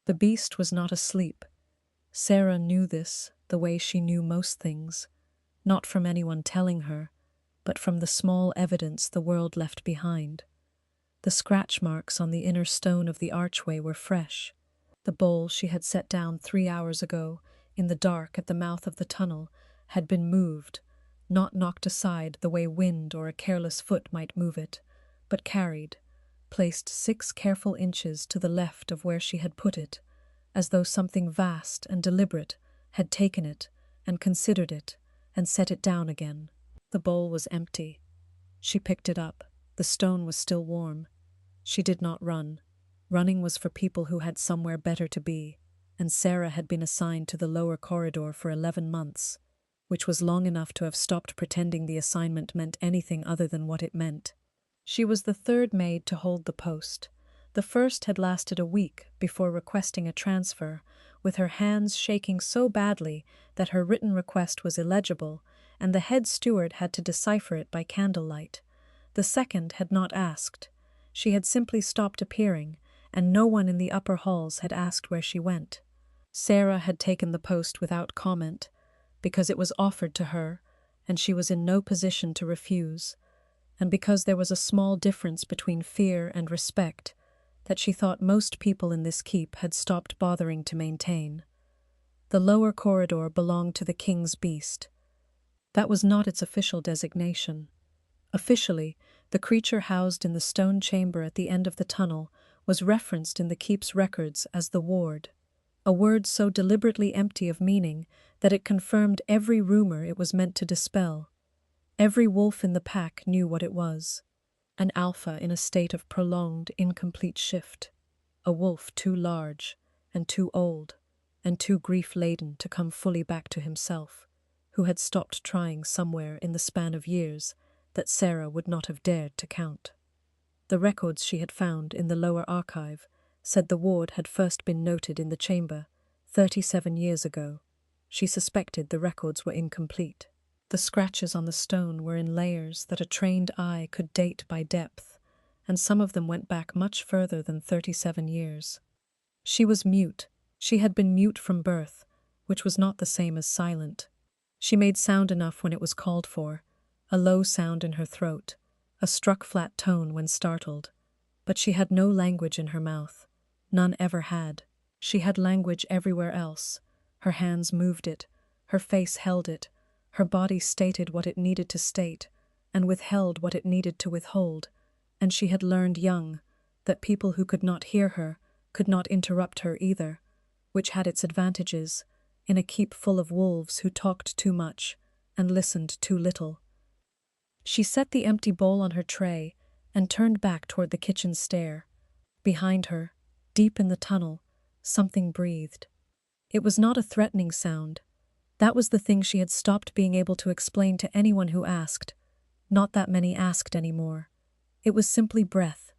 The beast was not asleep. Sarah knew this the way she knew most things, not from anyone telling her, but from the small evidence the world left behind. The scratch marks on the inner stone of the archway were fresh. The bowl she had set down 3 hours ago, in the dark at the mouth of the tunnel, had been moved, not knocked aside the way wind or a careless foot might move it, but carried, placed 6 careful inches to the left of where she had put it, as though something vast and deliberate had taken it and considered it and set it down again. The bowl was empty. She picked it up. The stone was still warm. She did not run. Running was for people who had somewhere better to be, and Sarah had been assigned to the lower corridor for 11 months, which was long enough to have stopped pretending the assignment meant anything other than what it meant. She was the third maid to hold the post. The first had lasted a week before requesting a transfer, with her hands shaking so badly that her written request was illegible, and the head steward had to decipher it by candlelight. The second had not asked. She had simply stopped appearing, and no one in the upper halls had asked where she went. Sarah had taken the post without comment, because it was offered to her, and she was in no position to refuse, and because there was a small difference between fear and respect that she thought most people in this keep had stopped bothering to maintain. The lower corridor belonged to the king's beast. That was not its official designation. Officially, the creature housed in the stone chamber at the end of the tunnel was referenced in the keep's records as the ward, a word so deliberately empty of meaning that it confirmed every rumor it was meant to dispel. Every wolf in the pack knew what it was. An alpha in a state of prolonged, incomplete shift. A wolf too large, and too old, and too grief-laden to come fully back to himself, who had stopped trying somewhere in the span of years that Sarah would not have dared to count. The records she had found in the lower archive said the ward had first been noted in the chamber 37 years ago. She suspected the records were incomplete. The scratches on the stone were in layers that a trained eye could date by depth, and some of them went back much further than 37 years. She was mute. She had been mute from birth, which was not the same as silent. She made sound enough when it was called for, a low sound in her throat, a struck flat tone when startled, but she had no language in her mouth. None ever had. She had language everywhere else. Her hands moved it, her face held it, her body stated what it needed to state, and withheld what it needed to withhold, and she had learned young that people who could not hear her could not interrupt her either, which had its advantages in a keep full of wolves who talked too much and listened too little. She set the empty bowl on her tray and turned back toward the kitchen stair. Behind her, deep in the tunnel, something breathed. It was not a threatening sound. That was the thing she had stopped being able to explain to anyone who asked. Not that many asked anymore. It was simply breath,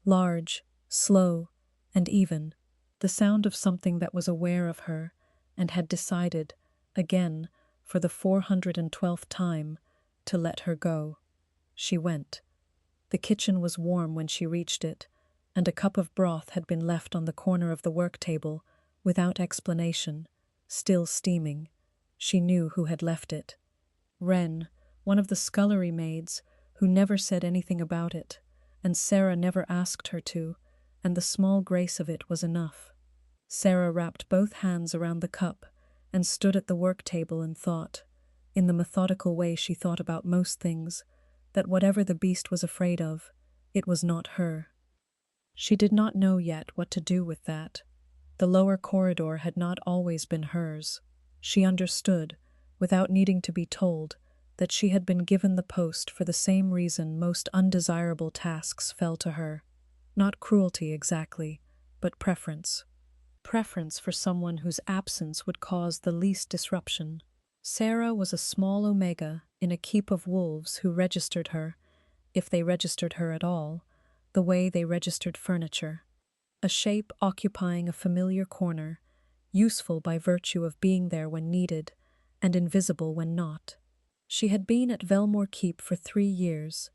large, slow, and even, the sound of something that was aware of her and had decided, again, for the 412th time, to let her go. She went. The kitchen was warm when she reached it, and a cup of broth had been left on the corner of the work table, without explanation, still steaming. She knew who had left it. Wren, one of the scullery maids, who never said anything about it, and Sarah never asked her to, and the small grace of it was enough. Sarah wrapped both hands around the cup and stood at the work table and thought, in the methodical way she thought about most things, that whatever the beast was afraid of, it was not her. She did not know yet what to do with that. The lower corridor had not always been hers. She understood, without needing to be told, that she had been given the post for the same reason most undesirable tasks fell to her. Not cruelty exactly, but preference. Preference for someone whose absence would cause the least disruption. Sarah was a small omega in a keep of wolves who registered her, if they registered her at all, the way they registered furniture. A shape occupying a familiar corner, useful by virtue of being there when needed, and invisible when not. She had been at Velmore Keep for 3 years.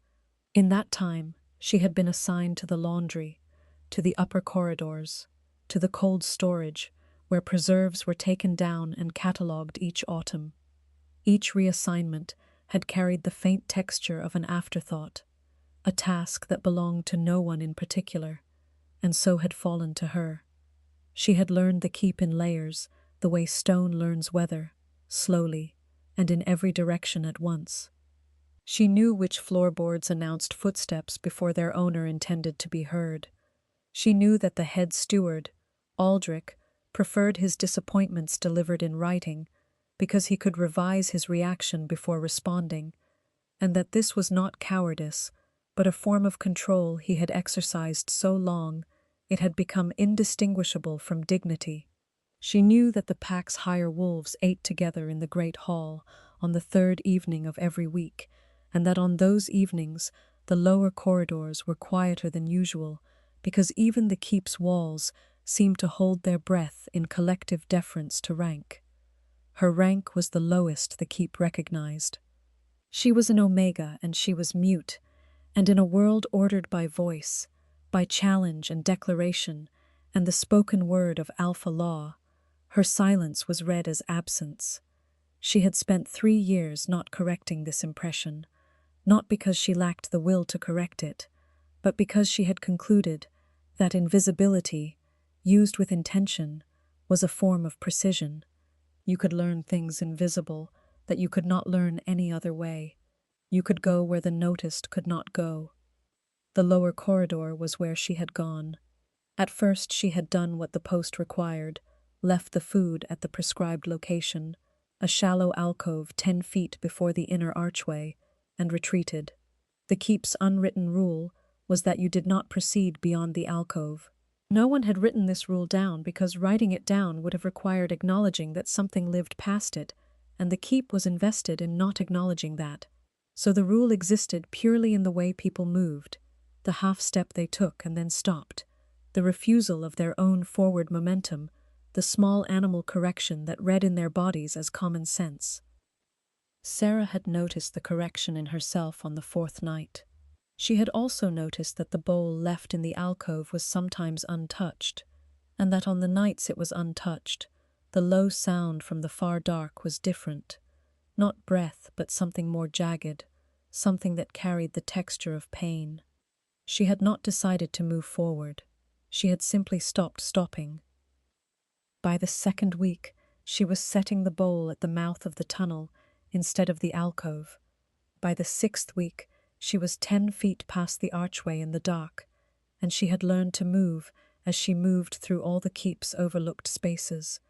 In that time, she had been assigned to the laundry, to the upper corridors. to the cold storage, where preserves were taken down and catalogued each autumn. Each reassignment had carried the faint texture of an afterthought, a task that belonged to no one in particular, and so had fallen to her. She had learned the keep in layers, the way stone learns weather, slowly, and in every direction at once. She knew which floorboards announced footsteps before their owner intended to be heard. She knew that the head steward, Aldrich, preferred his disappointments delivered in writing because he could revise his reaction before responding, and that this was not cowardice, but a form of control he had exercised so long it had become indistinguishable from dignity. She knew that the pack's higher wolves ate together in the great hall on the third evening of every week, and that on those evenings the lower corridors were quieter than usual, because even the keep's walls seemed to hold their breath in collective deference to rank. Her rank was the lowest the keep recognized. She was an omega and she was mute, and in a world ordered by voice, by challenge and declaration, and the spoken word of alpha law, her silence was read as absence. She had spent 3 years not correcting this impression, not because she lacked the will to correct it, but because she had concluded that invisibility, used with intention, was a form of precision. You could learn things invisible that you could not learn any other way. You could go where the noticed could not go. The lower corridor was where she had gone. At first she had done what the post required, left the food at the prescribed location, a shallow alcove 10 feet before the inner archway, and retreated. The keep's unwritten rule was that you did not proceed beyond the alcove. No one had written this rule down because writing it down would have required acknowledging that something lived past it, and the keep was invested in not acknowledging that. So the rule existed purely in the way people moved, the half step they took and then stopped, the refusal of their own forward momentum, the small animal correction that read in their bodies as common sense. Sarah had noticed the correction in herself on the 4th night. She had also noticed that the bowl left in the alcove was sometimes untouched, and that on the nights it was untouched, the low sound from the far dark was different. Not breath, but something more jagged, something that carried the texture of pain. She had not decided to move forward. She had simply stopped stopping. By the 2nd week, she was setting the bowl at the mouth of the tunnel instead of the alcove. By the 6th week, she was 10 feet past the archway in the dark, and she had learned to move as she moved through all the keep's overlooked spaces,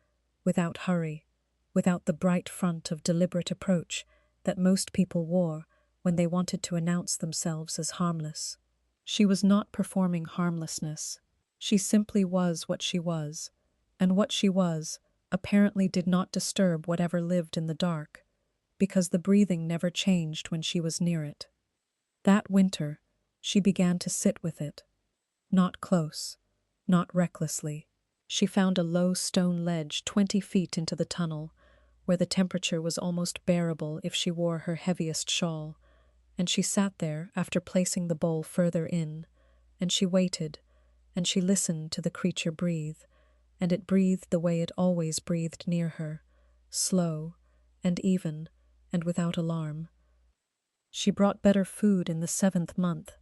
without hurry, without the bright front of deliberate approach that most people wore when they wanted to announce themselves as harmless. She was not performing harmlessness. She simply was what she was, and what she was apparently did not disturb whatever lived in the dark, because the breathing never changed when she was near it. That winter, she began to sit with it. Not close, not recklessly. She found a low stone ledge 20 feet into the tunnel, where the temperature was almost bearable if she wore her heaviest shawl, and she sat there after placing the bowl further in, and she waited, and she listened to the creature breathe, and it breathed the way it always breathed near her, slow and even and without alarm. She brought better food in the 7th month,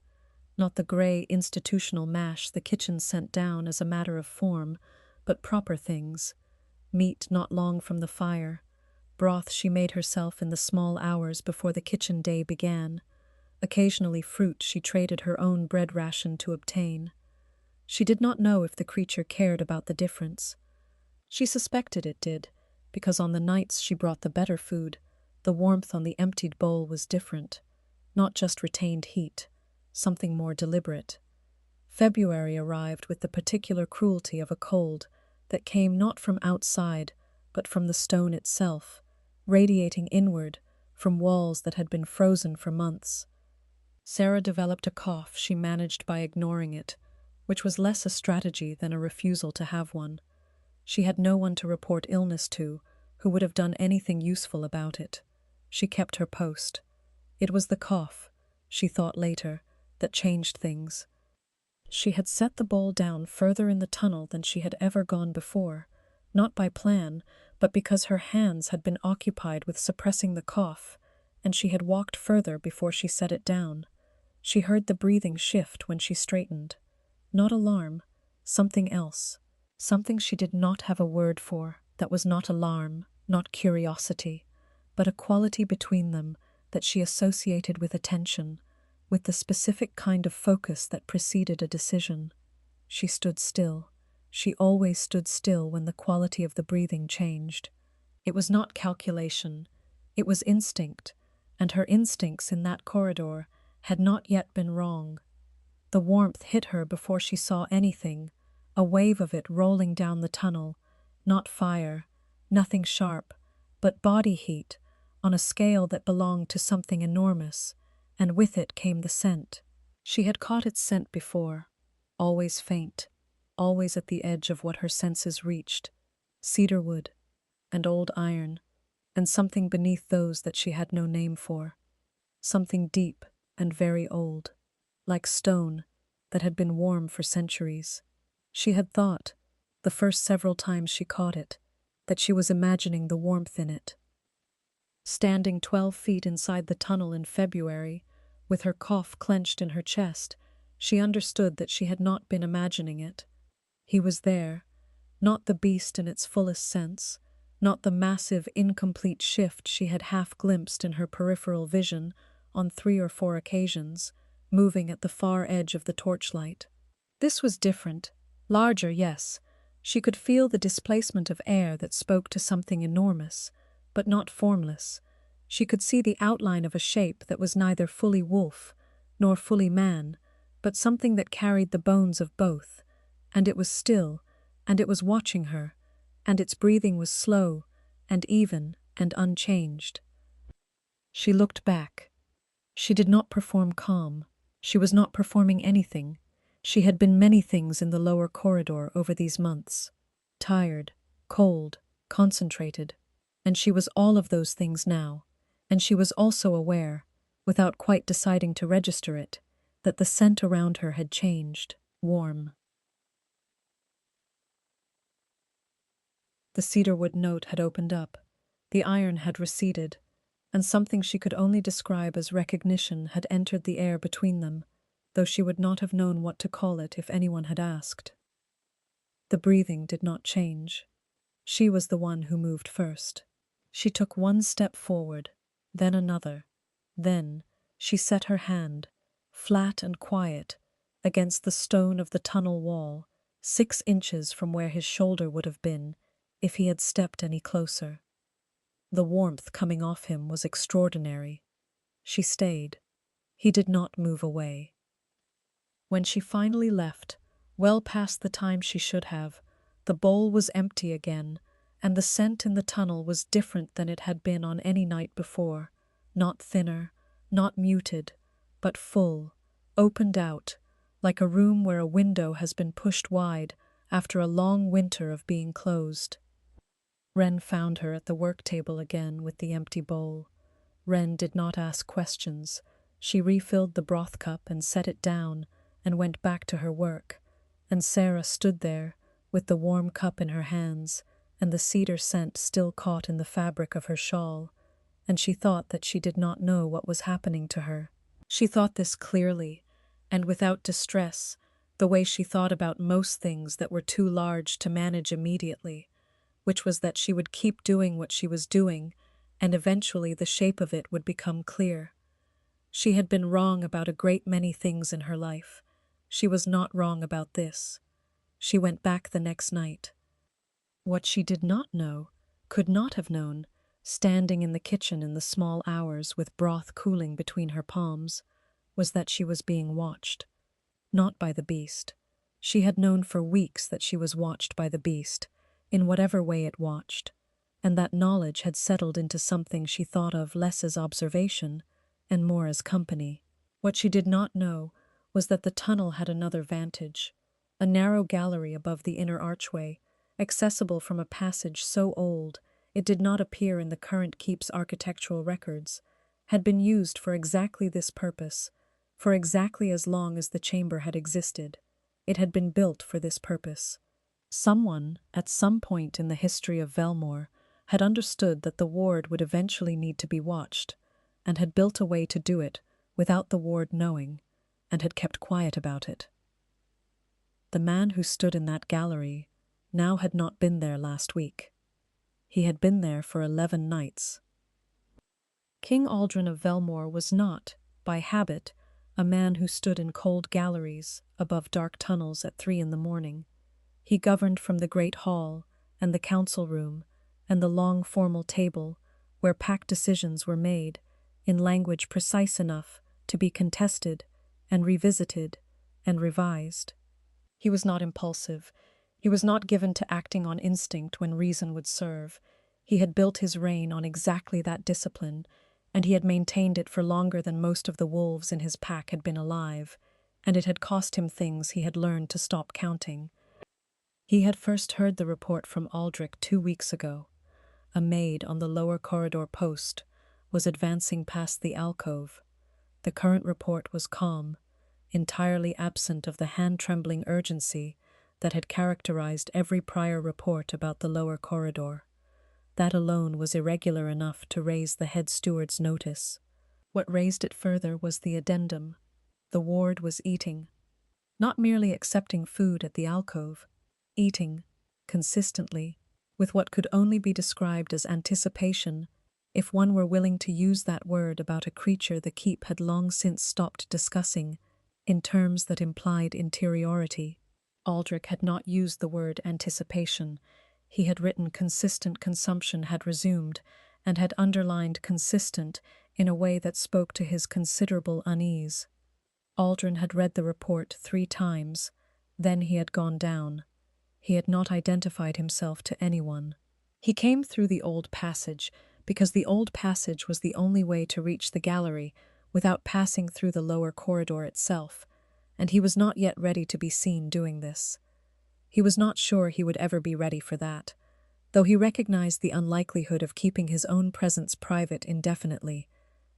not the gray institutional mash the kitchen sent down as a matter of form, but proper things, meat not long from the fire, broth she made herself in the small hours before the kitchen day began, occasionally fruit she traded her own bread ration to obtain. She did not know if the creature cared about the difference. She suspected it did, because on the nights she brought the better food, the warmth on the emptied bowl was different, not just retained heat, something more deliberate. February arrived with the particular cruelty of a cold that came not from outside, but from the stone itself, radiating inward from walls that had been frozen for months. Sarah developed a cough she managed by ignoring it, which was less a strategy than a refusal to have one. She had no one to report illness to who would have done anything useful about it. She kept her post. It was the cough, she thought later, that changed things. She had set the bowl down further in the tunnel than she had ever gone before, not by plan, but because her hands had been occupied with suppressing the cough, and she had walked further before she set it down. She heard the breathing shift when she straightened. Not alarm, something else. Something she did not have a word for, that was not alarm, not curiosity, but a quality between them that she associated with attention, with the specific kind of focus that preceded a decision. She stood still. She always stood still when the quality of the breathing changed. It was not calculation, it was instinct, and her instincts in that corridor had not yet been wrong. The warmth hit her before she saw anything, a wave of it rolling down the tunnel, not fire, nothing sharp, but body heat, on a scale that belonged to something enormous, and with it came the scent. She had caught its scent before, always faint, always at the edge of what her senses reached, cedarwood and old iron, and something beneath those that she had no name for, something deep and very old, like stone that had been warm for centuries. She had thought, the first several times she caught it, that she was imagining the warmth in it. Standing 12 feet inside the tunnel in February, with her cough clenched in her chest, she understood that she had not been imagining it. He was there, not the beast in its fullest sense, not the massive, incomplete shift she had half glimpsed in her peripheral vision on 3 or 4 occasions, moving at the far edge of the torchlight. This was different, larger, yes. She could feel the displacement of air that spoke to something enormous, but not formless. She could see the outline of a shape that was neither fully wolf nor fully man, but something that carried the bones of both, and it was still, and it was watching her, and its breathing was slow and even and unchanged. She looked back. She did not perform calm. She was not performing anything. She had been many things in the lower corridor over these months. Tired, cold, concentrated. And she was all of those things now. And she was also aware, without quite deciding to register it, that the scent around her had changed, warm. The cedarwood note had opened up. The iron had receded, and something she could only describe as recognition had entered the air between them, though she would not have known what to call it if anyone had asked. The breathing did not change. She was the one who moved first. She took one step forward, then another. Then she set her hand, flat and quiet, against the stone of the tunnel wall, 6 inches from where his shoulder would have been if he had stepped any closer. The warmth coming off him was extraordinary. She stayed. He did not move away. When she finally left, well past the time she should have, the bowl was empty again, and the scent in the tunnel was different than it had been on any night before, not thinner, not muted, but full, opened out, like a room where a window has been pushed wide after a long winter of being closed. Wren found her at the work table again with the empty bowl. Wren did not ask questions. She refilled the broth cup and set it down and went back to her work, and Sarah stood there with the warm cup in her hands and the cedar scent still caught in the fabric of her shawl, and she thought that she did not know what was happening to her. She thought this clearly, and without distress, the way she thought about most things that were too large to manage immediately, which was that she would keep doing what she was doing, and eventually the shape of it would become clear. She had been wrong about a great many things in her life. She was not wrong about this. She went back the next night. What she did not know, could not have known, standing in the kitchen in the small hours with broth cooling between her palms, was that she was being watched. Not by the beast. She had known for weeks that she was watched by the beast, in whatever way it watched, and that knowledge had settled into something she thought of less as observation and more as company. What she did not know was that the tunnel had another vantage, a narrow gallery above the inner archway, accessible from a passage so old it did not appear in the current keep's architectural records, had been used for exactly this purpose, for exactly as long as the chamber had existed. It had been built for this purpose. Someone, at some point in the history of Velmore, had understood that the ward would eventually need to be watched, and had built a way to do it without the ward knowing, and had kept quiet about it. The man who stood in that gallery now had not been there last week. He had been there for 11 nights. King Aldrin of Velmore was not, by habit, a man who stood in cold galleries above dark tunnels at 3 in the morning. He governed from the great hall and the council room and the long formal table where packed decisions were made in language precise enough to be contested and revisited and revised. He was not impulsive. He was not given to acting on instinct when reason would serve. He had built his reign on exactly that discipline, and he had maintained it for longer than most of the wolves in his pack had been alive, and it had cost him things he had learned to stop counting. He had first heard the report from Aldrich 2 weeks ago. A maid on the lower corridor post was advancing past the alcove. The current report was calm, entirely absent of the hand-trembling urgency that had characterized every prior report about the lower corridor. That alone was irregular enough to raise the head steward's notice. What raised it further was the addendum. The ward was eating. Not merely accepting food at the alcove, eating, consistently, with what could only be described as anticipation, if one were willing to use that word about a creature the keep had long since stopped discussing, in terms that implied interiority. Aldrich had not used the word anticipation. He had written consistent consumption had resumed, and had underlined consistent in a way that spoke to his considerable unease. Aldrin had read the report 3 times, then he had gone down. He had not identified himself to anyone. He came through the old passage, because the old passage was the only way to reach the gallery without passing through the lower corridor itself, and he was not yet ready to be seen doing this. He was not sure he would ever be ready for that, though he recognized the unlikelihood of keeping his own presence private indefinitely,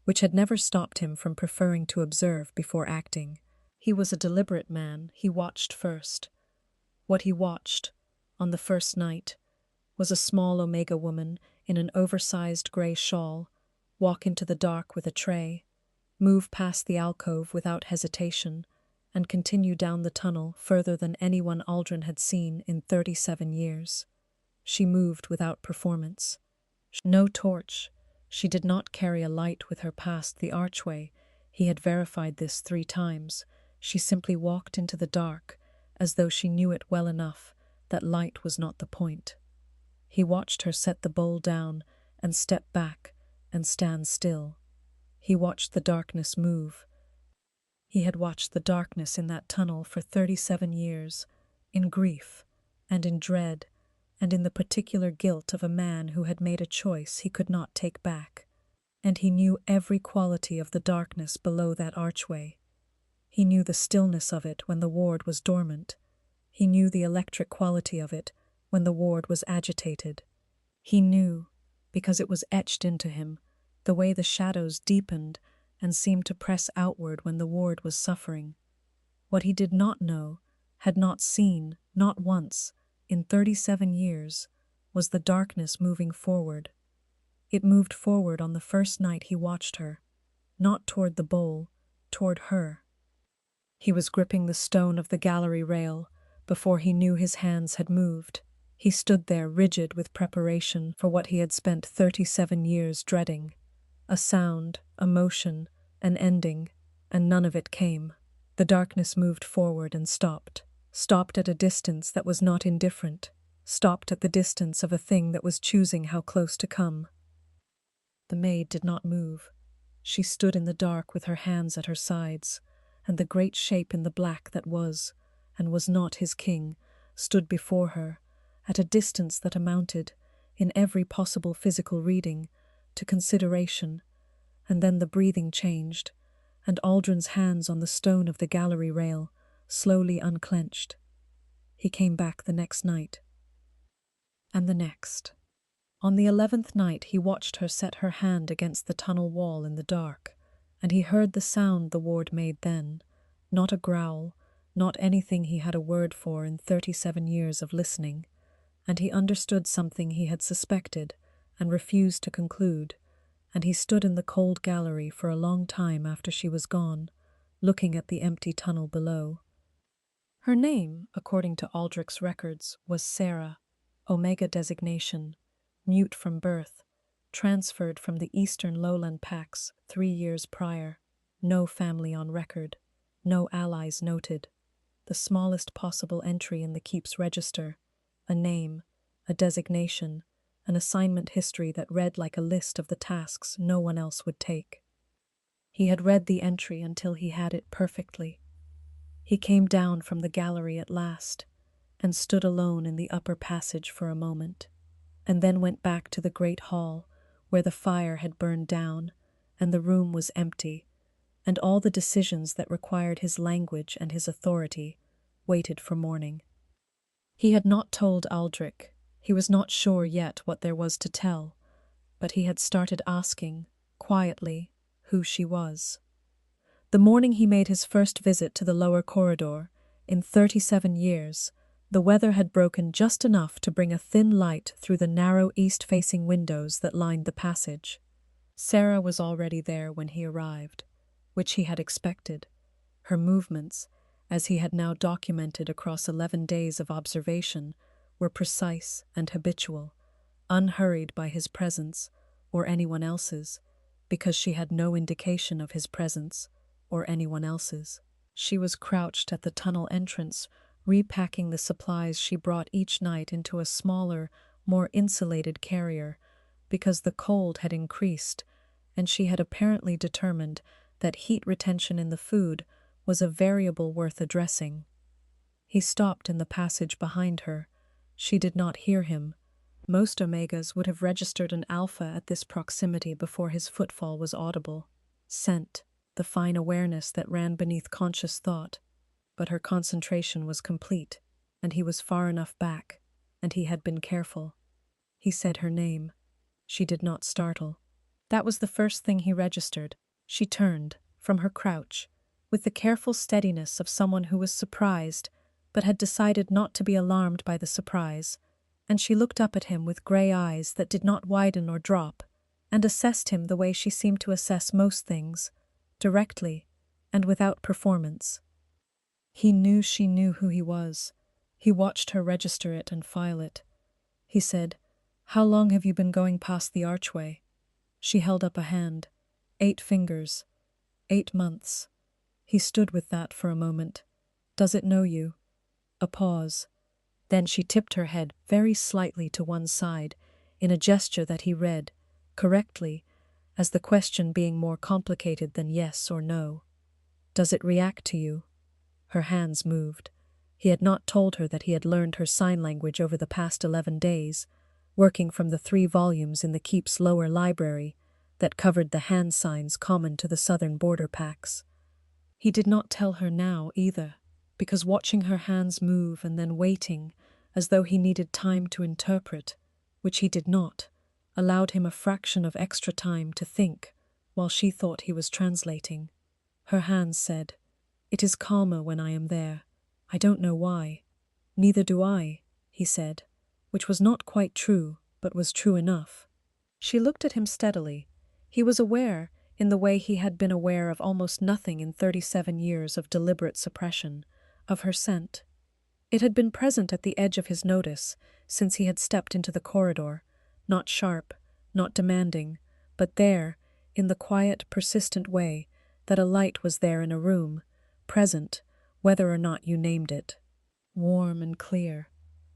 which had never stopped him from preferring to observe before acting. He was a deliberate man. He watched first. What he watched, on the first night, was a small Omega woman in an oversized gray shawl walk into the dark with a tray, move past the alcove without hesitation, and continue down the tunnel further than anyone Aldrin had seen in 37 years. She moved without performance. No torch. She did not carry a light with her past the archway. He had verified this 3 times. She simply walked into the dark, as though she knew it well enough that light was not the point. He watched her set the bowl down and step back and stand still. He watched the darkness move. He had watched the darkness in that tunnel for 37 years, in grief and in dread, and in the particular guilt of a man who had made a choice he could not take back. And he knew every quality of the darkness below that archway. He knew the stillness of it when the ward was dormant. He knew the electric quality of it when the ward was agitated. He knew, because it was etched into him, the way the shadows deepened and seemed to press outward when the ward was suffering. What he did not know, had not seen, not once, in 37 years, was the darkness moving forward. It moved forward on the first night he watched her, not toward the bowl, toward her. He was gripping the stone of the gallery rail before he knew his hands had moved. He stood there rigid with preparation for what he had spent 37 years dreading. A sound, a motion, an ending, and none of it came. The darkness moved forward and stopped at a distance that was not indifferent, stopped at the distance of a thing that was choosing how close to come. The maid did not move. She stood in the dark with her hands at her sides, and the great shape in the black that was, and was not his king, stood before her, at a distance that amounted, in every possible physical reading, to consideration, and then the breathing changed, and Aldrin's hands on the stone of the gallery rail slowly unclenched. He came back the next night. And the next. On the 11th night he watched her set her hand against the tunnel wall in the dark, and he heard the sound the ward made then, not a growl, not anything he had a word for in 37 years of listening, and he understood something he had suspected and refused to conclude, and he stood in the cold gallery for a long time after she was gone, looking at the empty tunnel below. Her name, according to Aldrich's records, was Sarah, Omega designation, mute from birth, transferred from the eastern lowland packs 3 years prior, no family on record, no allies noted, the smallest possible entry in the keep's register, a name, a designation, an assignment history that read like a list of the tasks no one else would take. He had read the entry until he had it perfectly. He came down from the gallery at last, and stood alone in the upper passage for a moment, and then went back to the great hall where the fire had burned down, and the room was empty, and all the decisions that required his language and his authority waited for morning. He had not told Aldrich. He was not sure yet what there was to tell, but he had started asking, quietly, who she was. The morning he made his first visit to the lower corridor, in 37 years, the weather had broken just enough to bring a thin light through the narrow east-facing windows that lined the passage. Sarah was already there when he arrived, which he had expected. Her movements, as he had now documented across 11 days of observation, were precise and habitual, unhurried by his presence or anyone else's, because she had no indication of his presence or anyone else's. She was crouched at the tunnel entrance, repacking the supplies she brought each night into a smaller, more insulated carrier, because the cold had increased, and she had apparently determined that heat retention in the food was a variable worth addressing. He stopped in the passage behind her. She did not hear him. Most Omegas would have registered an alpha at this proximity before his footfall was audible. Scent, the fine awareness that ran beneath conscious thought. But her concentration was complete, and he was far enough back, and he had been careful. He said her name. She did not startle. That was the first thing he registered. She turned, from her crouch, with the careful steadiness of someone who was surprised, but had decided not to be alarmed by the surprise, and she looked up at him with grey eyes that did not widen or drop, and assessed him the way she seemed to assess most things, directly, and without performance. He knew she knew who he was. He watched her register it and file it. He said, "How long have you been going past the archway?" She held up a hand. 8 fingers. 8 months. He stood with that for a moment. "Does it know you?" A pause. Then she tipped her head very slightly to one side, in a gesture that he read, correctly, as the question being more complicated than yes or no. "Does it react to you?" Her hands moved. He had not told her that he had learned her sign language over the past 11 days, working from the 3 volumes in the keep's lower library that covered the hand signs common to the southern border packs. He did not tell her now, either, because watching her hands move and then waiting, as though he needed time to interpret, which he did not, allowed him a fraction of extra time to think, while she thought he was translating. Her hands said, "It is calmer when I am there. I don't know why." "Neither do I," he said, which was not quite true, but was true enough. She looked at him steadily. He was aware, in the way he had been aware of almost nothing in 37 years of deliberate suppression, of her scent. It had been present at the edge of his notice since he had stepped into the corridor, not sharp, not demanding, but there, in the quiet, persistent way that a light was there in a room, present, whether or not you named it. Warm and clear.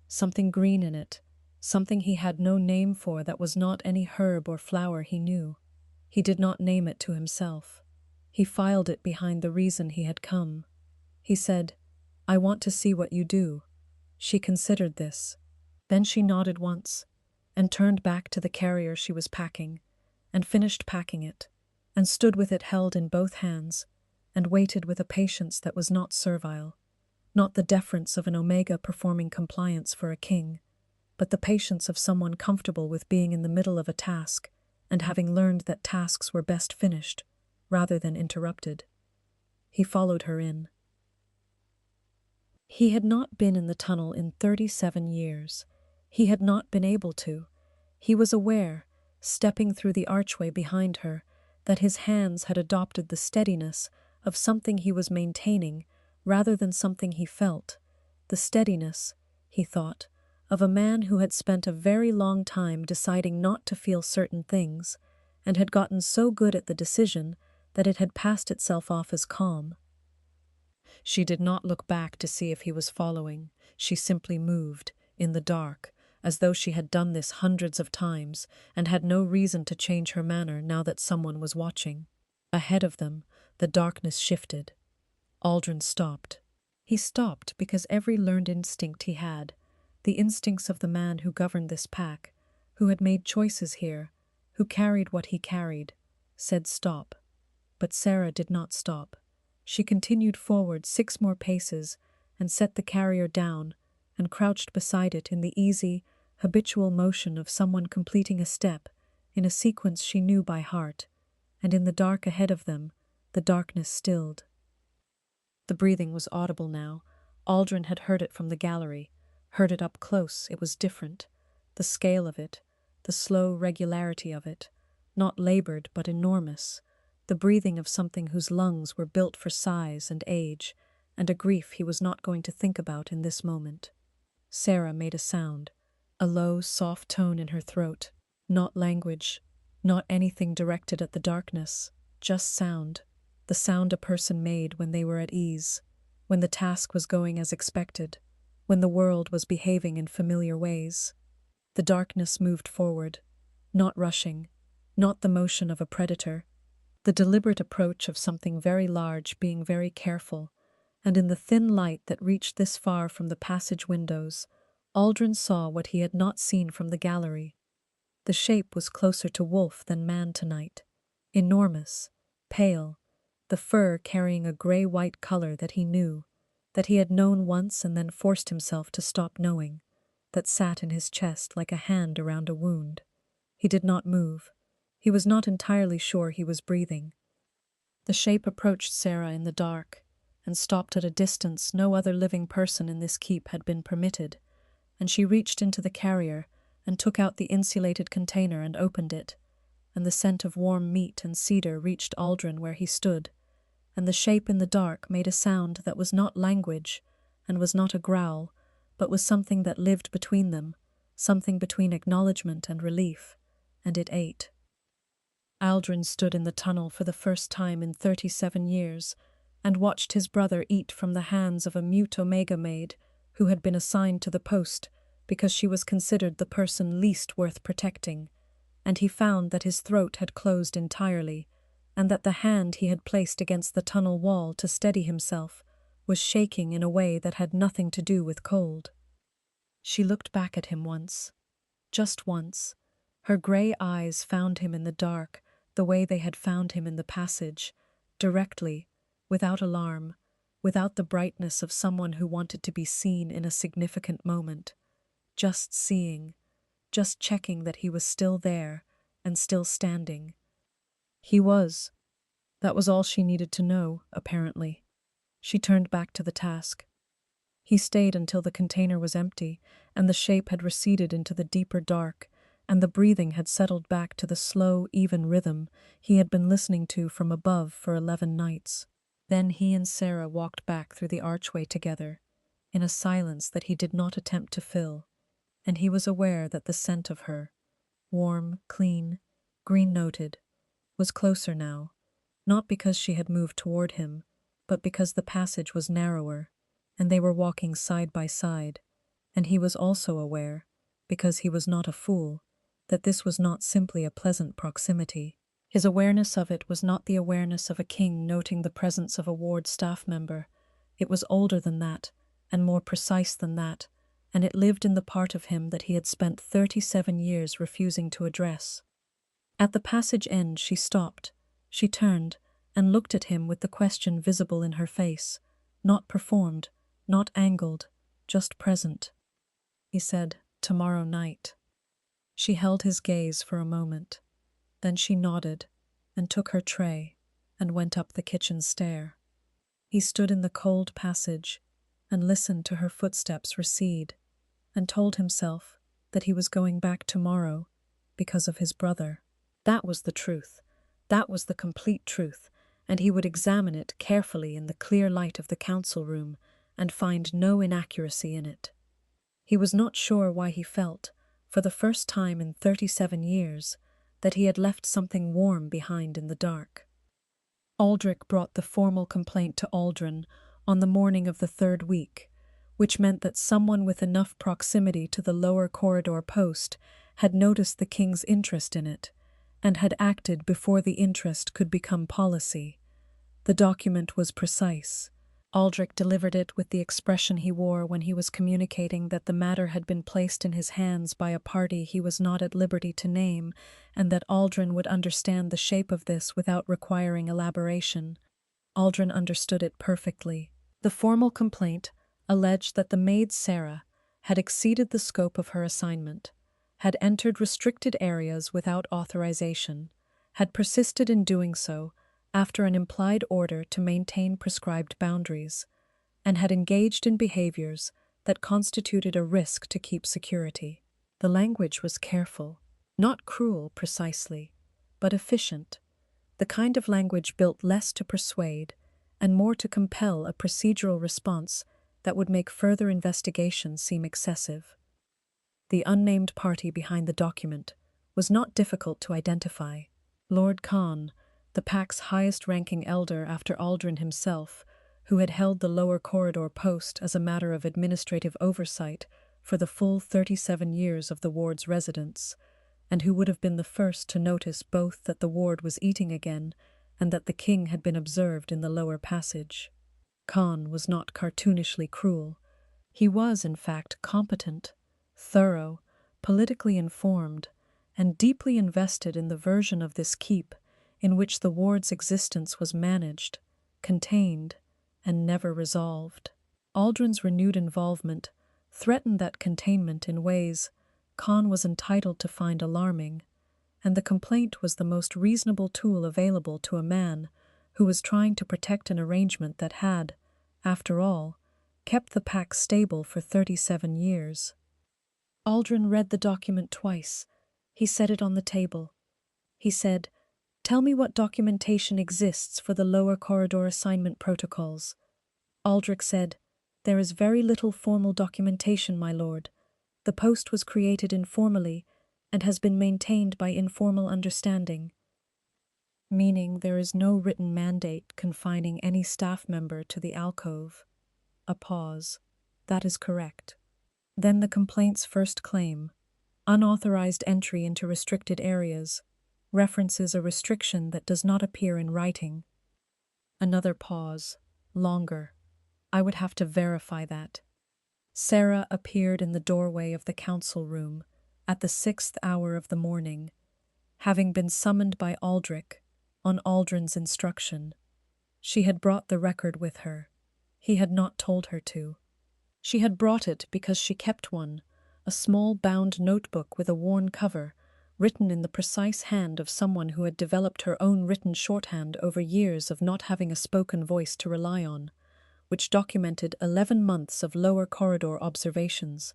Something green in it, something he had no name for that was not any herb or flower he knew. He did not name it to himself. He filed it behind the reason he had come. He said, "I want to see what you do." She considered this. Then she nodded once, and turned back to the carrier she was packing, and finished packing it, and stood with it held in both hands, and waited with a patience that was not servile, not the deference of an Omega performing compliance for a king, but the patience of someone comfortable with being in the middle of a task, and having learned that tasks were best finished, rather than interrupted. He followed her in. He had not been in the tunnel in 37 years. He had not been able to. He was aware, stepping through the archway behind her, that his hands had adopted the steadiness of something he was maintaining rather than something he felt. The steadiness, he thought, of a man who had spent a very long time deciding not to feel certain things, and had gotten so good at the decision that it had passed itself off as calm. She did not look back to see if he was following. She simply moved, in the dark, as though she had done this hundreds of times and had no reason to change her manner now that someone was watching. Ahead of them, the darkness shifted. Aldrin stopped. He stopped because every learned instinct he had, the instincts of the man who governed this pack, who had made choices here, who carried what he carried, said stop. But Sarah did not stop. She continued forward 6 more paces and set the carrier down and crouched beside it in the easy, habitual motion of someone completing a step in a sequence she knew by heart, and in the dark ahead of them, the darkness stilled. The breathing was audible now. Aldrin had heard it from the gallery, heard it up close. It was different. The scale of it, the slow regularity of it, not labored but enormous, the breathing of something whose lungs were built for size and age, and a grief he was not going to think about in this moment. Sarah made a sound, a low, soft tone in her throat, not language, not anything directed at the darkness, just sound, the sound a person made when they were at ease, when the task was going as expected, when the world was behaving in familiar ways. The darkness moved forward, not rushing, not the motion of a predator, the deliberate approach of something very large being very careful, and in the thin light that reached this far from the passage windows, Aldrin saw what he had not seen from the gallery. The shape was closer to wolf than man tonight, enormous, pale, the fur carrying a gray-white color that he knew, that he had known once and then forced himself to stop knowing, that sat in his chest like a hand around a wound. He did not move. He was not entirely sure he was breathing. The shape approached Sarah in the dark, and stopped at a distance no other living person in this keep had been permitted, and she reached into the carrier and took out the insulated container and opened it, and the scent of warm meat and cedar reached Aldrin where he stood, and the shape in the dark made a sound that was not language and was not a growl, but was something that lived between them, something between acknowledgement and relief, and it ate. Aldrin stood in the tunnel for the first time in 37 years and watched his brother eat from the hands of a mute Omega maid who had been assigned to the post because she was considered the person least worth protecting, and he found that his throat had closed entirely, and that the hand he had placed against the tunnel wall to steady himself was shaking in a way that had nothing to do with cold. She looked back at him once, just once. Her gray eyes found him in the dark, the way they had found him in the passage, directly, without alarm, without the brightness of someone who wanted to be seen in a significant moment. Just seeing, just checking that he was still there and still standing. He was. That was all she needed to know, apparently. She turned back to the task. He stayed until the container was empty and the shape had receded into the deeper dark, and the breathing had settled back to the slow, even rhythm he had been listening to from above for 11 nights. Then he and Sarah walked back through the archway together, in a silence that he did not attempt to fill, and he was aware that the scent of her, warm, clean, green-noted, was closer now, not because she had moved toward him, but because the passage was narrower, and they were walking side by side, and he was also aware, because he was not a fool, that this was not simply a pleasant proximity. His awareness of it was not the awareness of a king noting the presence of a ward staff member. It was older than that, and more precise than that, and it lived in the part of him that he had spent 37 years refusing to address. At the passage end she stopped. She turned and looked at him with the question visible in her face, not performed, not angled, just present. He said, "Tomorrow night." She held his gaze for a moment. Then she nodded and took her tray and went up the kitchen stair. He stood in the cold passage, and listened to her footsteps recede, and told himself that he was going back tomorrow because of his brother. That was the truth. That was the complete truth, and he would examine it carefully in the clear light of the council room and find no inaccuracy in it. He was not sure why he felt, for the first time in 37 years, that he had left something warm behind in the dark. Aldrich brought the formal complaint to Aldrin on the morning of the third week, which meant that someone with enough proximity to the lower corridor post had noticed the king's interest in it, and had acted before the interest could become policy. The document was precise. Aldrich delivered it with the expression he wore when he was communicating that the matter had been placed in his hands by a party he was not at liberty to name, and that Aldrin would understand the shape of this without requiring elaboration. Aldrin understood it perfectly. The formal complaint alleged that the maid Sarah had exceeded the scope of her assignment, had entered restricted areas without authorization, had persisted in doing so after an implied order to maintain prescribed boundaries, and had engaged in behaviors that constituted a risk to keep security. The language was careful, not cruel precisely, but efficient, the kind of language built less to persuade and more to compel a procedural response that would make further investigation seem excessive. The unnamed party behind the document was not difficult to identify. Lord Khan, the pack's highest-ranking elder after Aldrin himself, who had held the lower corridor post as a matter of administrative oversight for the full 37 years of the ward's residence, and who would have been the first to notice both that the ward was eating again and that the king had been observed in the lower passage. Khan was not cartoonishly cruel. He was, in fact, competent, thorough, politically informed, and deeply invested in the version of this keep in which the ward's existence was managed, contained, and never resolved. Aldrin's renewed involvement threatened that containment in ways Khan was entitled to find alarming, and the complaint was the most reasonable tool available to a man who was trying to protect an arrangement that had, after all, kept the pack stable for 37 years. Aldrin read the document twice. He set it on the table. He said, "Tell me what documentation exists for the lower corridor assignment protocols." Aldrich said, "There is very little formal documentation, my lord. The post was created informally and has been maintained by informal understanding." Meaning there is no written mandate confining any staff member to the alcove. A pause. That is correct. Then the complaint's first claim, unauthorized entry into restricted areas, references a restriction that does not appear in writing. Another pause, longer. I would have to verify that. Sarah appeared in the doorway of the council room at the 6th hour of the morning, having been summoned by Aldrich on Aldrin's instruction. She had brought the record with her. He had not told her to. She had brought it because she kept one, a small bound notebook with a worn cover, written in the precise hand of someone who had developed her own written shorthand over years of not having a spoken voice to rely on, which documented 11 months of lower corridor observations,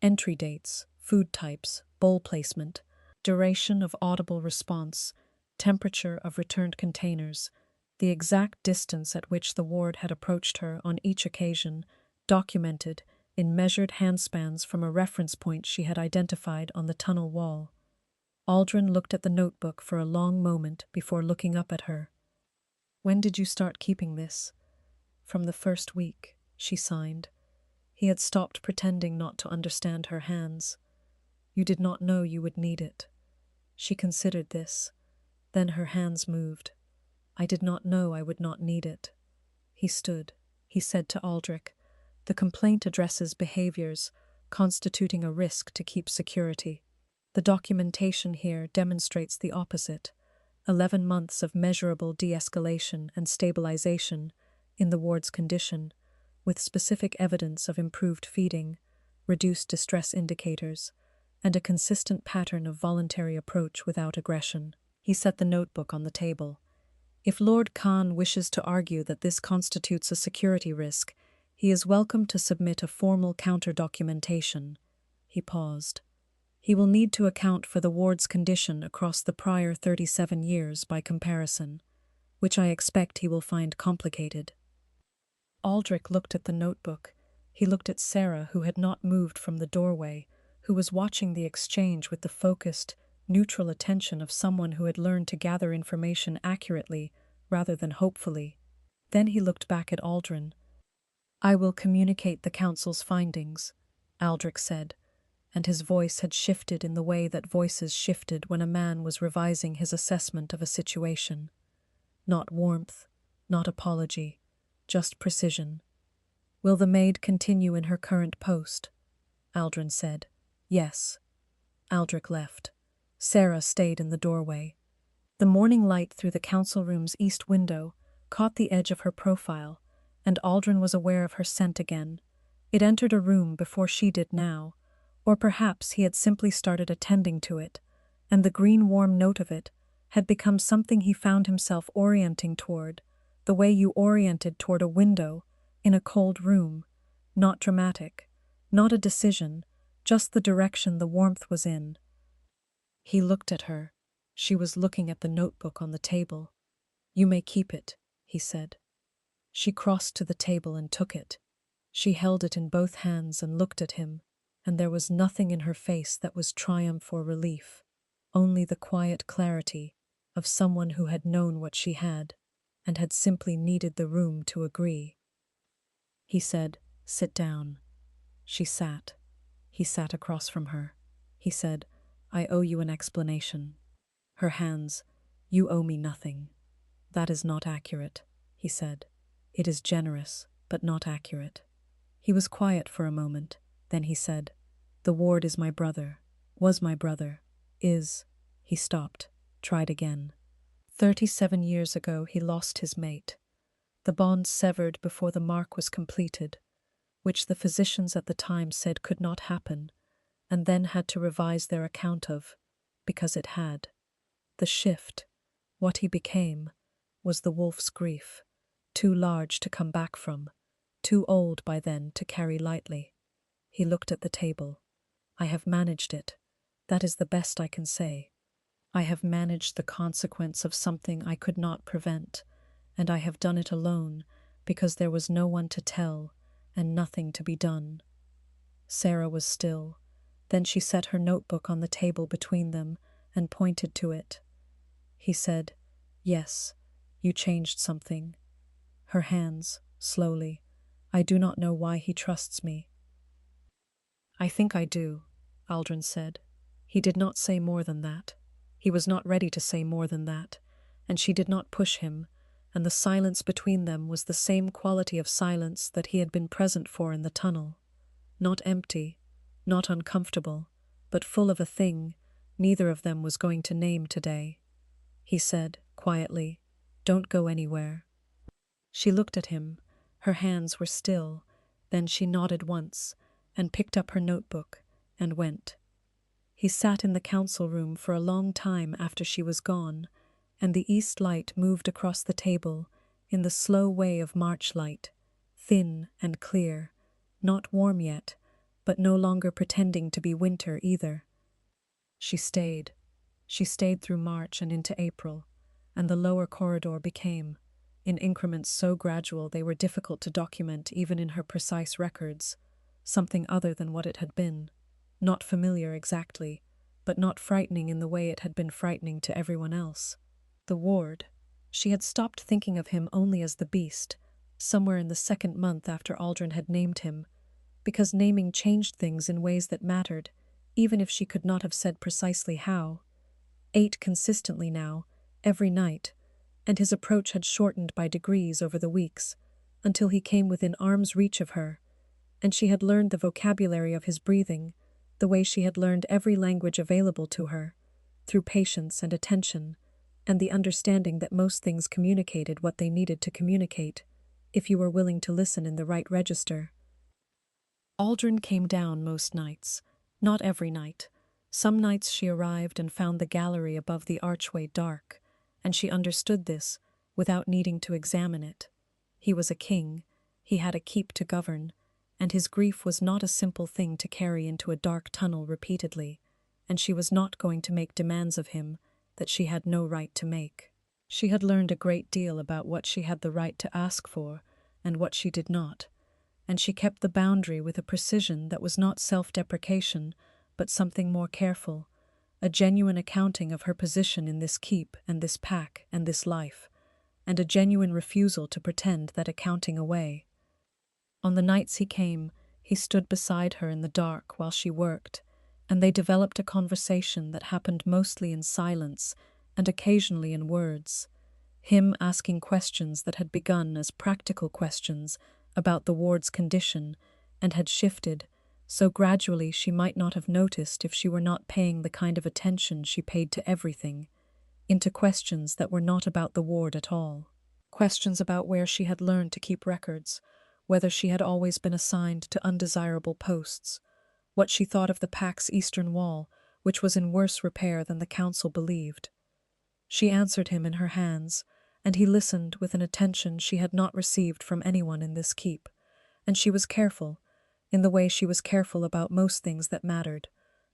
entry dates, food types, bowl placement, duration of audible response, temperature of returned containers, the exact distance at which the ward had approached her on each occasion, documented in measured handspans from a reference point she had identified on the tunnel wall. Aldrin looked at the notebook for a long moment before looking up at her. "When did you start keeping this?" "From the first week," she signed. He had stopped pretending not to understand her hands. "You did not know you would need it." She considered this. Then her hands moved. "I did not know I would not need it." He stood. He said to Aldrich, "The complaint addresses behaviors constituting a risk to keep security. The documentation here demonstrates the opposite. 11 months of measurable de-escalation and stabilization in the ward's condition, with specific evidence of improved feeding, reduced distress indicators, and a consistent pattern of voluntary approach without aggression." He set the notebook on the table. If Lord Khan wishes to argue that this constitutes a security risk, He is welcome to submit a formal counter-documentation. He paused. He will need to account for the ward's condition across the prior 37 years by comparison, which I expect he will find complicated. Aldrich looked at the notebook. He looked at Sarah, who had not moved from the doorway, who was watching the exchange with the focused, neutral attention of someone who had learned to gather information accurately rather than hopefully. Then he looked back at Aldrin. "I will communicate the council's findings," Aldrich said, and his voice had shifted in the way that voices shifted when a man was revising his assessment of a situation. Not warmth, not apology, just precision. "Will the maid continue in her current post?" Aldrin said. "Yes." Aldrich left. Sarah stayed in the doorway. The morning light through the council room's east window caught the edge of her profile, and Aldrin was aware of her scent again. It entered a room before she did now, or perhaps he had simply started attending to it, and the green warm note of it had become something he found himself orienting toward, the way you oriented toward a window in a cold room, not dramatic, not a decision, just the direction the warmth was in. He looked at her. She was looking at the notebook on the table. "You may keep it," he said. She crossed to the table and took it. She held it in both hands and looked at him, and there was nothing in her face that was triumph or relief, only the quiet clarity of someone who had known what she had and had simply needed the room to agree. He said, "Sit down." She sat. He sat across from her. He said, "I owe you an explanation." Her hands, "You owe me nothing." "That is not accurate," he said. "It is generous, but not accurate." He was quiet for a moment. Then he said, "The ward is my brother, was my brother, is—" He stopped, tried again. 37 years ago he lost his mate. The bond severed before the mark was completed, which the physicians at the time said could not happen, and then had to revise their account of, because it had. The shift, what he became, was the wolf's grief, too large to come back from, too old by then to carry lightly. He looked at the table. "I have managed it. That is the best I can say. I have managed the consequence of something I could not prevent, and I have done it alone because there was no one to tell and nothing to be done." Sarah was still. Then she set her notebook on the table between them and pointed to it. He said, "Yes, you changed something." Her hands, slowly. "I do not know why he trusts me." "I think I do," Aldrin said. He did not say more than that. He was not ready to say more than that, and she did not push him, and the silence between them was the same quality of silence that he had been present for in the tunnel. Not empty, not uncomfortable, but full of a thing neither of them was going to name today. He said, quietly, "Don't go anywhere." She looked at him. Her hands were still. Then she nodded once, and picked up her notebook, and went. He sat in the council room for a long time after she was gone, and the east light moved across the table in the slow way of March light, thin and clear, not warm yet, but no longer pretending to be winter either. She stayed. She stayed through March and into April, and the lower corridor became, in increments so gradual they were difficult to document even in her precise records, something other than what it had been. Not familiar exactly, but not frightening in the way it had been frightening to everyone else. The ward. She had stopped thinking of him only as the beast, somewhere in the second month after Aldrin had named him, because naming changed things in ways that mattered, even if she could not have said precisely how. 8 consistently now, every night, and his approach had shortened by degrees over the weeks, until he came within arm's reach of her, and she had learned the vocabulary of his breathing, the way she had learned every language available to her, through patience and attention, and the understanding that most things communicated what they needed to communicate, if you were willing to listen in the right register. Aldrin came down most nights, not every night. Some nights she arrived and found the gallery above the archway dark, and she understood this without needing to examine it. He was a king, He had a keep to govern, and his grief was not a simple thing to carry into a dark tunnel repeatedly, and she was not going to make demands of him that she had no right to make. She had learned a great deal about what she had the right to ask for and what she did not, and she kept the boundary with a precision that was not self-deprecation, but something more careful, a genuine accounting of her position in this keep and this pack and this life, and a genuine refusal to pretend that accounting away. On the nights he came, he stood beside her in the dark while she worked, and they developed a conversation that happened mostly in silence and occasionally in words, him asking questions that had begun as practical questions about the ward's condition and had shifted, so gradually she might not have noticed if she were not paying the kind of attention she paid to everything, into questions that were not about the ward at all. Questions about where she had learned to keep records, whether she had always been assigned to undesirable posts, what she thought of the pack's eastern wall, which was in worse repair than the council believed. She answered him in her hands, and he listened with an attention she had not received from anyone in this keep, and she was careful, in the way she was careful about most things that mattered,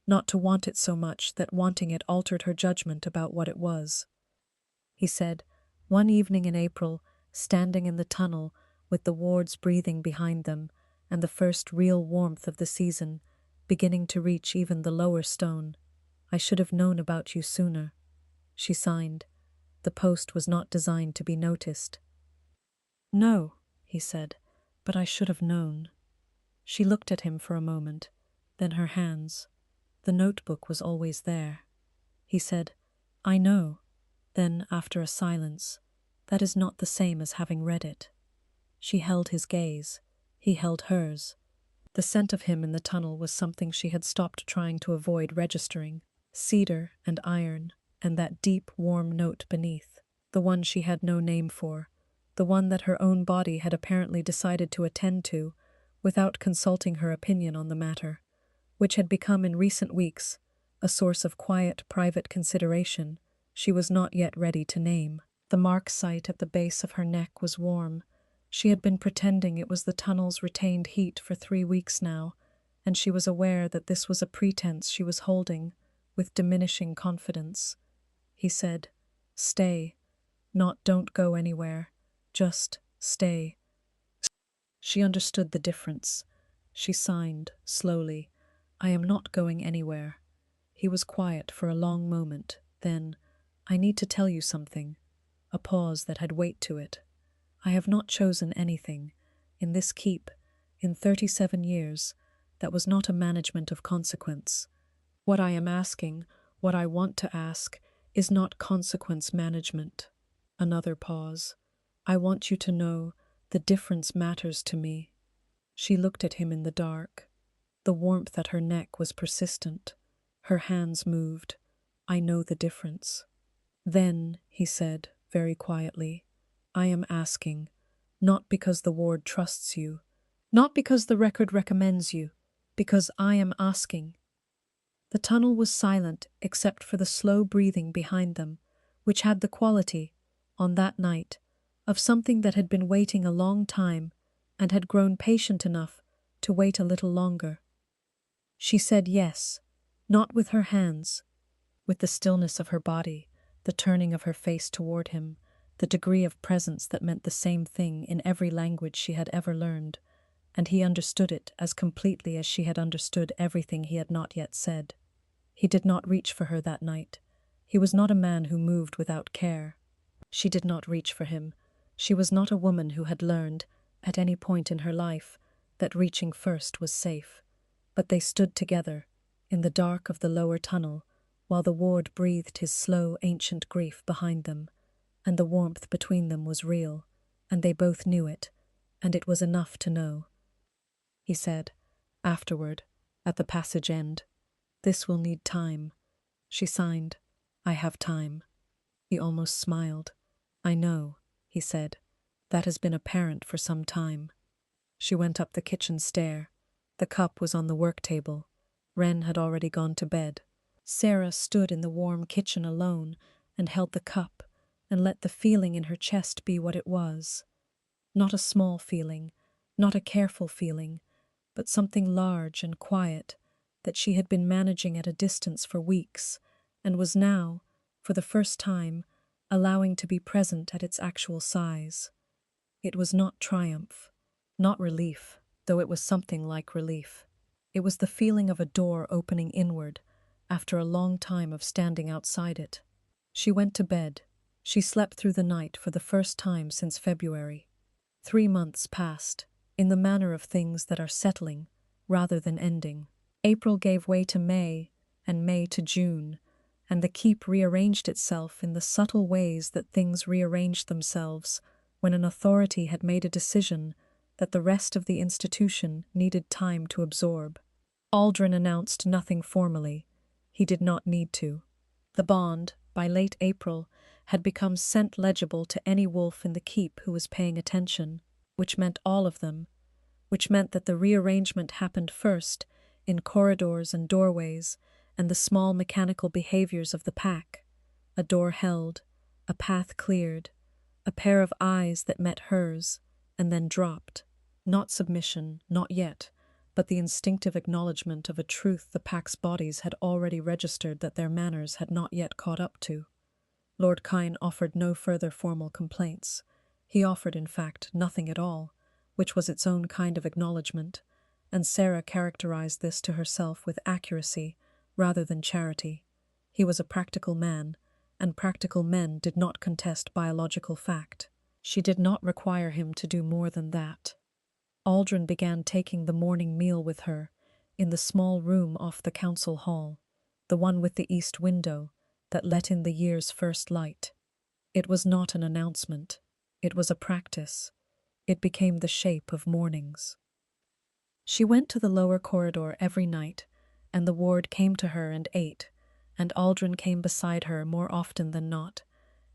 not to want it so much that wanting it altered her judgment about what it was. He said, one evening in April, standing in the tunnel, with the wards breathing behind them, and the first real warmth of the season beginning to reach even the lower stone, "I should have known about you sooner." She signed. The post was not designed to be noticed. "No," he said, "but I should have known." She looked at him for a moment, then her hands. The notebook was always there. He said, "I know." Then, after a silence, "That is not the same as having read it." She held his gaze. He held hers. The scent of him in the tunnel was something she had stopped trying to avoid registering. Cedar and iron, and that deep, warm note beneath. The one she had no name for. The one that her own body had apparently decided to attend to, without consulting her opinion on the matter, which had become in recent weeks a source of quiet, private consideration she was not yet ready to name. The mark site at the base of her neck was warm. She had been pretending it was the tunnel's retained heat for 3 weeks now, and she was aware that this was a pretense she was holding with diminishing confidence. He said, "Stay. Not don't go anywhere. Just stay." She understood the difference. She signed, slowly, "I am not going anywhere." He was quiet for a long moment, then, "I need to tell you something." A pause that had weight to it. "I have not chosen anything, in this keep, in 37 years, that was not a management of consequence. What I am asking, what I want to ask, is not consequence management." Another pause. "I want you to know the difference matters to me." She looked at him in the dark. The warmth at her neck was persistent. Her hands moved. "I know the difference." "Then," he said, very quietly, "I am asking, not because the ward trusts you, not because the record recommends you, because I am asking." The tunnel was silent except for the slow breathing behind them, which had the quality, on that night, of something that had been waiting a long time and had grown patient enough to wait a little longer. She said yes, not with her hands, with the stillness of her body, the turning of her face toward him, the degree of presence that meant the same thing in every language she had ever learned, and he understood it as completely as she had understood everything he had not yet said. He did not reach for her that night. He was not a man who moved without care. She did not reach for him. She was not a woman who had learned, at any point in her life, that reaching first was safe. But they stood together, in the dark of the lower tunnel, while the ward breathed his slow, ancient grief behind them, and the warmth between them was real, and they both knew it, and it was enough to know. He said, afterward, at the passage end, "This will need time." She signed, "I have time." He almost smiled. "I know," he said. "That has been apparent for some time." She went up the kitchen stair. The cup was on the work table. Wren had already gone to bed. Sarah stood in the warm kitchen alone and held the cup and let the feeling in her chest be what it was. Not a small feeling, Not a careful feeling, but something large and quiet that she had been managing at a distance for weeks and was now, for the first time, allowing to be present at its actual size. It was not triumph, not relief, though it was something like relief. It was the feeling of a door opening inward after a long time of standing outside it. She went to bed. She slept through the night for the first time since February. 3 months passed, in the manner of things that are settling rather than ending. April gave way to May, and May to June, and the keep rearranged itself in the subtle ways that things rearranged themselves when an authority had made a decision that the rest of the institution needed time to absorb. Aldrin announced nothing formally. He did not need to. The bond, by late April, had become scent legible to any wolf in the keep who was paying attention, which meant all of them, which meant that the rearrangement happened first in corridors and doorways and the small mechanical behaviors of the pack: a door held, a path cleared, a pair of eyes that met hers, and then dropped. Not submission, not yet, but the instinctive acknowledgement of a truth the pack's bodies had already registered that their manners had not yet caught up to. Lord Kyne offered no further formal complaints. He offered, in fact, nothing at all, which was its own kind of acknowledgement, and Sarah characterized this to herself with accuracy rather than charity. He was a practical man, and practical men did not contest biological fact. She did not require him to do more than that. Aldrin began taking the morning meal with her in the small room off the council hall, the one with the east window that let in the year's first light. It was not an announcement. It was a practice. It became the shape of mornings. She went to the lower corridor every night, and the ward came to her and ate, and Aldrin came beside her more often than not,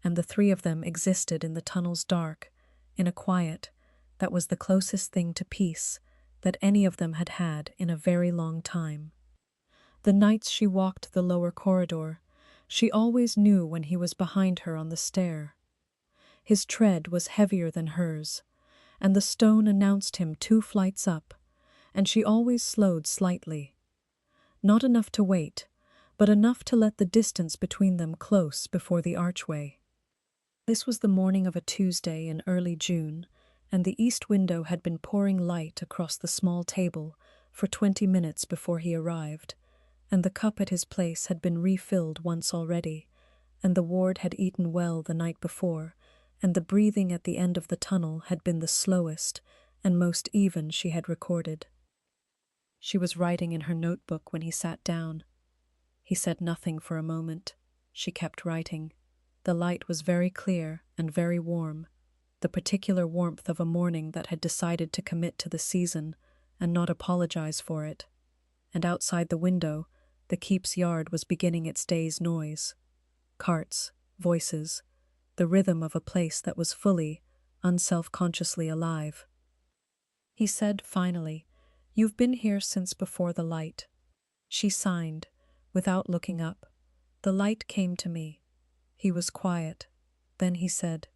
and the three of them existed in the tunnel's dark, in a quiet that was the closest thing to peace that any of them had had in a very long time. The nights she walked the lower corridor, she always knew when he was behind her on the stair. His tread was heavier than hers, and the stone announced him 2 flights up, and she always slowed slightly. Not enough to wait, but enough to let the distance between them close before the archway. This was the morning of a Tuesday in early June, and the east window had been pouring light across the small table for 20 minutes before he arrived, and the cup at his place had been refilled once already, and the ward had eaten well the night before, and the breathing at the end of the tunnel had been the slowest and most even she had recorded. She was writing in her notebook when he sat down. He said nothing for a moment. She kept writing. The light was very clear and very warm, the particular warmth of a morning that had decided to commit to the season and not apologize for it. And outside the window, the keep's yard was beginning its day's noise. Carts, voices, the rhythm of a place that was fully, unself-consciously alive. He said finally, "You've been here since before the light." She signed, without looking up. "The light came to me." He was quiet. Then he said,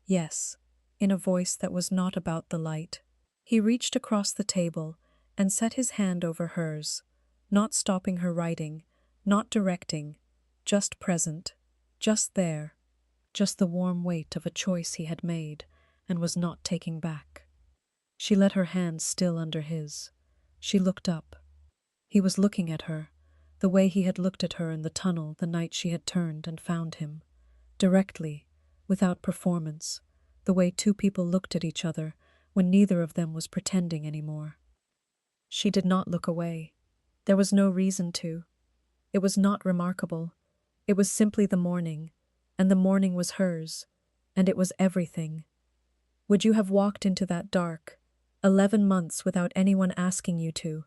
"Yes," in a voice that was not about the light. He reached across the table and set his hand over hers, not stopping her writing, not directing, just present, just there, just the warm weight of a choice he had made and was not taking back. She let her hand still under his. She looked up. He was looking at her, the way he had looked at her in the tunnel the night she had turned and found him. Directly, without performance, the way 2 people looked at each other when neither of them was pretending anymore. She did not look away. There was no reason to. It was not remarkable. It was simply the morning, and the morning was hers, and it was everything. Would you have walked into that dark, 11 months without anyone asking you to,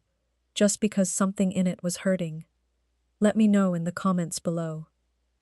just because something in it was hurting? Let me know in the comments below.